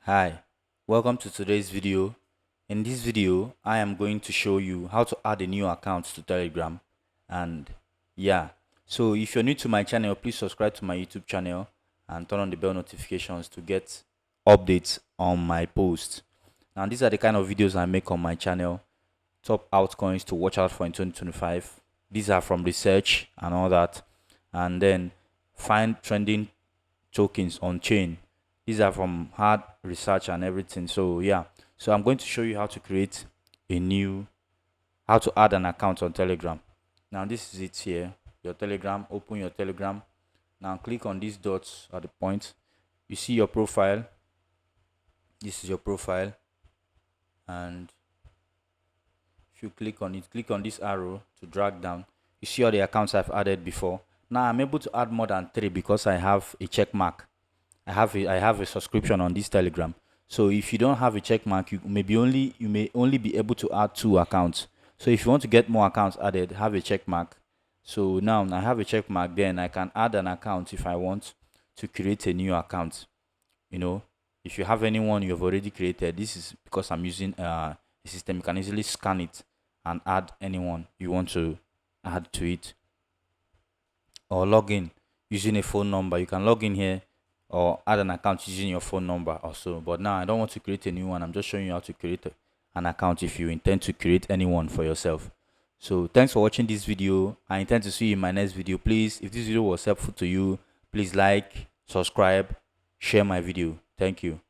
Hi, welcome to today's video. In this video, I am going to show you how to add a new account to Telegram. And yeah, so if you're new to my channel, please subscribe to my YouTube channel and turn on the bell notifications to get updates on my posts. Now, these are the kind of videos I make on my channel. Top altcoins to watch out for in 2025. These are from research and all that. And then find trending tokens on chain. These are from hard research and everything. So yeah, so I'm going to show you how to create how to add an account on Telegram. Now this is it here, your Telegram. Open your Telegram. Now click on these dots at the point. You see your profile. This is your profile, and if you click on this arrow to drag down, you see all the accounts I've added before. Now I'm able to add more than 3 because I have a check mark. I have a subscription on this Telegram. So if you don't have a check mark, you may only be able to add 2 accounts. So if you want to get more accounts added, have a check mark. So now I have a check mark, then I can add an account if I want to create a new account. You know, if you have anyone you have already created, this is because I'm using a system. You can easily scan it and add anyone you want to add to it, or log in using a phone number. You can log in here or add an account using your phone number also. But now I don't want to create a new one. I'm just showing you how to create an account if you intend to create anyone for yourself. So thanks for watching this video. I intend to see you in my next video. Please, if this video was helpful to you, please like, subscribe, share my video. Thank you.